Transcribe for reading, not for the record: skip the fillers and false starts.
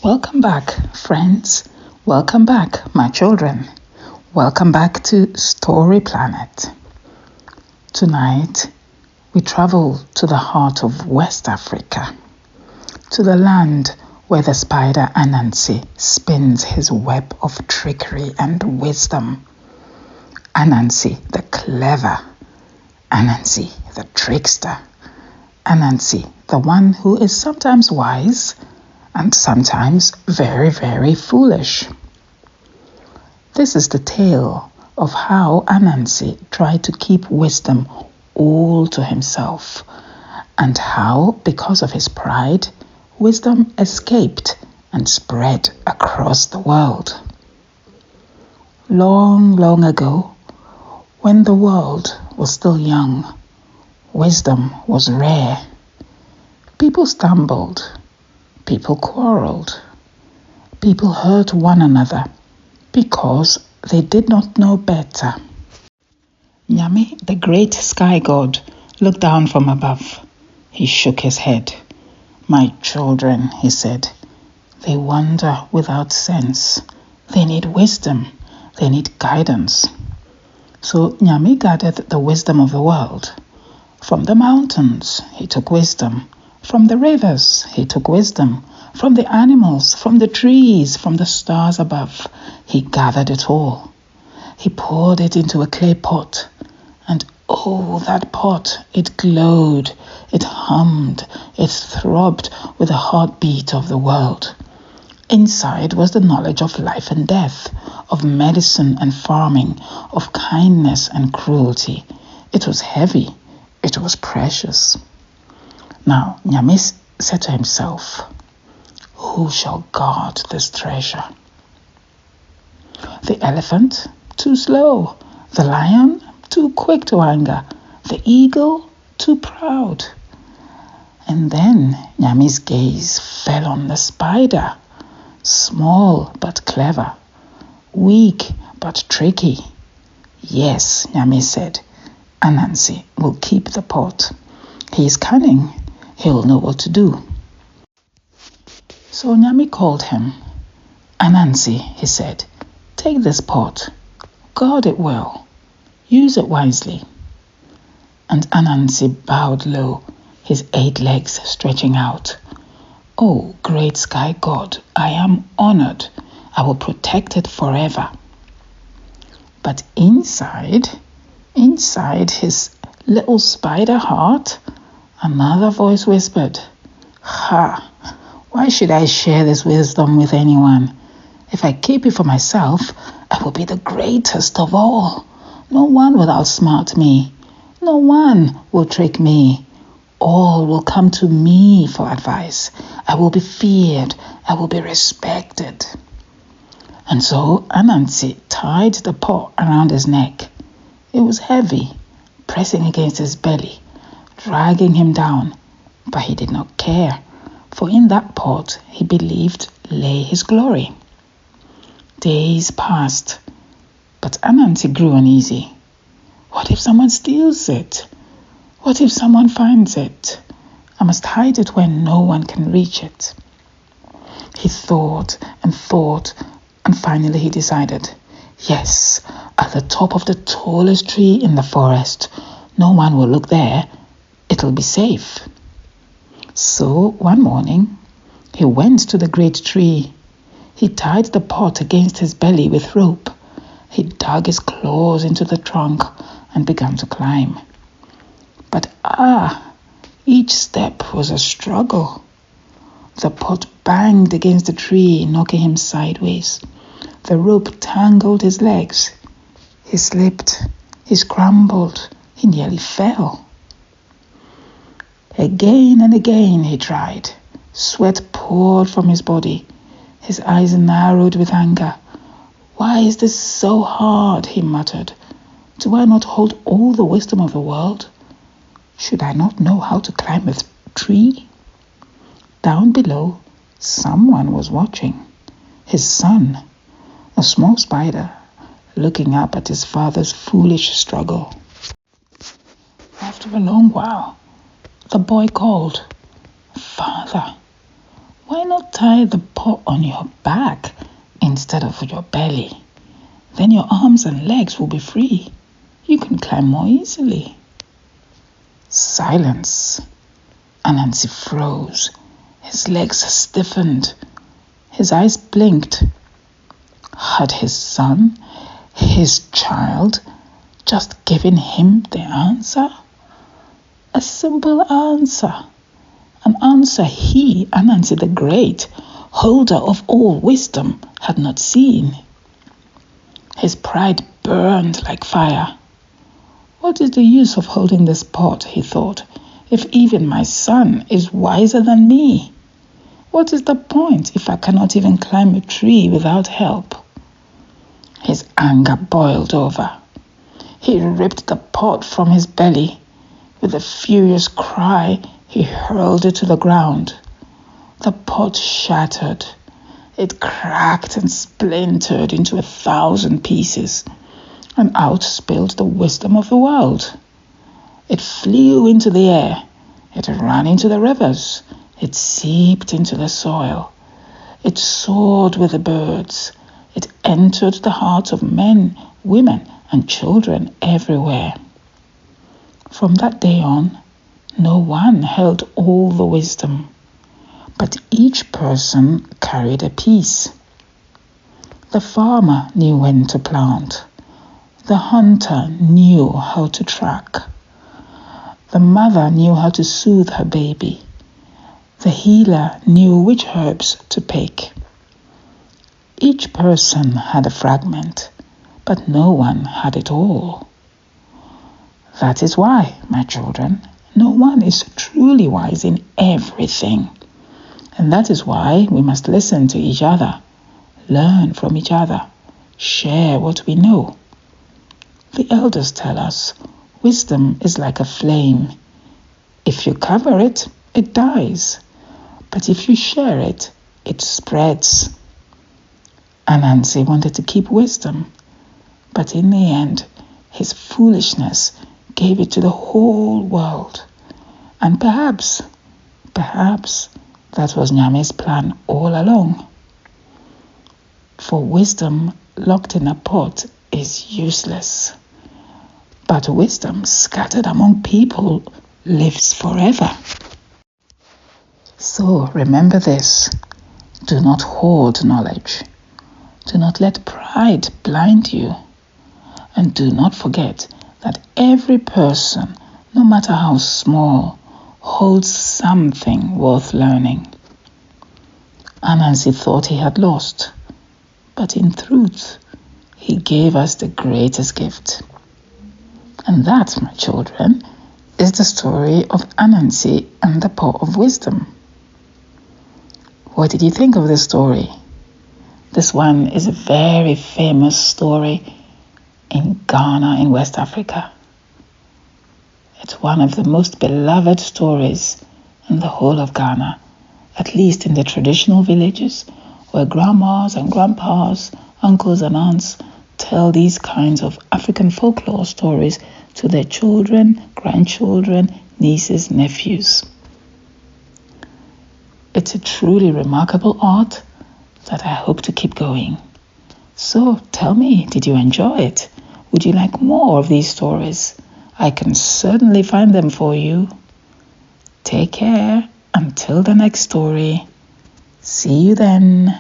Welcome back, friends. Welcome back, my children. Welcome back to Storyplanet. Tonight, we travel to the heart of West Africa, to the land where the spider Anansi spins his web of trickery and wisdom. Anansi, the clever. Anansi, the trickster. Anansi, the one who is sometimes wise and sometimes very, very foolish. This is the tale of how Anansi tried to keep wisdom all to himself, and how, because of his pride, wisdom escaped and spread across the world. Long, long ago, when the world was still young, wisdom was rare. People stumbled. People quarreled. People hurt one another because they did not know better. Nyame, the great sky god, looked down from above. He shook his head. "My children," he said, "they wander without sense. They need wisdom. They need guidance." So Nyame gathered the wisdom of the world. From the mountains, he took wisdom. From the rivers, he took wisdom. From the animals, from the trees, from the stars above, he gathered it all. He poured it into a clay pot. And oh, that pot, it glowed, it hummed, it throbbed with the heartbeat of the world. Inside was the knowledge of life and death, of medicine and farming, of kindness and cruelty. It was heavy. It was precious. Now, Nyame said to himself, "Who shall guard this treasure?" The elephant, too slow. The lion, too quick to anger. The eagle, too proud. And then Nyame's gaze fell on the spider. Small but clever. Weak but tricky. "Yes," Nyame said, "Anansi will keep the pot. He is cunning. He'll know what to do." So Nyame called him. "Anansi," he said, "take this pot. Guard it well. Use it wisely." And Anansi bowed low, his 8 legs stretching out. "Oh, great sky god, I am honored. I will protect it forever." But inside his little spider heart, another voice whispered, "Ha! Why should I share this wisdom with anyone? If I keep it for myself, I will be the greatest of all. No one will outsmart me. No one will trick me. All will come to me for advice. I will be feared. I will be respected." And so Anansi tied the pot around his neck. It was heavy, pressing against his belly, dragging him down, but he did not care, for in that pot, he believed, lay his glory. Days passed, but Anansi grew uneasy. What if someone steals it? What if someone finds it? I must hide it where no one can reach it. He thought, and finally he decided, yes, at the top of the tallest tree in the forest. No one will look there. It'll be safe. So one morning, he went to the great tree. He tied the pot against his belly with rope. He dug his claws into the trunk and began to climb. But each step was a struggle. The pot banged against the tree, knocking him sideways. The rope tangled his legs. He slipped. He scrambled. He nearly fell. Again and again he tried. Sweat poured from his body. His eyes narrowed with anger. "Why is this so hard?" he muttered. "Do I not hold all the wisdom of the world? Should I not know how to climb a tree?" Down below, someone was watching. His son, a small spider, looking up at his father's foolish struggle. After a long while, the boy called, "Father, Why not tie the pot on your back instead of your belly? Then your arms and legs will be free. You can climb more easily." Silence. Anansi froze. His legs stiffened. His eyes blinked. Had his son, his child, just given him the answer? A simple answer. An answer he, Anansi the Great, holder of all wisdom, had not seen. His pride burned like fire. "What is the use of holding this pot," he thought, "if even my son is wiser than me? What is the point if I cannot even climb a tree without help?" His anger boiled over. He ripped the pot from his belly. With a furious cry, he hurled it to the ground. The pot shattered. It cracked and splintered into 1,000 pieces, and out spilled the wisdom of the world. It flew into the air. It ran into the rivers. It seeped into the soil. It soared with the birds. It entered the hearts of men, women, and children everywhere. From that day on, no one held all the wisdom, but each person carried a piece. The farmer knew when to plant. The hunter knew how to track. The mother knew how to soothe her baby. The healer knew which herbs to pick. Each person had a fragment, but no one had it all. That is why, my children, no one is truly wise in everything. And that is why we must listen to each other, learn from each other, share what we know. The elders tell us wisdom is like a flame. If you cover it, it dies. But if you share it, it spreads. Anansi wanted to keep wisdom, but in the end, his foolishness gave it to the whole world. And perhaps that was Nyame's plan all along. For wisdom locked in a pot is useless. But wisdom scattered among people lives forever. So remember this. Do not hoard knowledge. Do not let pride blind you. And do not forget that every person, no matter how small, holds something worth learning. Anansi thought he had lost, but in truth, he gave us the greatest gift. And that, my children, is the story of Anansi and the Pot of Wisdom. What did you think of this story? This one is a very famous story in Ghana in West Africa. It's one of the most beloved stories in the whole of Ghana, at least in the traditional villages where grandmas and grandpas, uncles and aunts tell these kinds of African folklore stories to their children, grandchildren, nieces, nephews. It's a truly remarkable art that I hope to keep going. So tell me, did you enjoy it? Would you like more of these stories? I can certainly find them for you. Take care until the next story. See you then.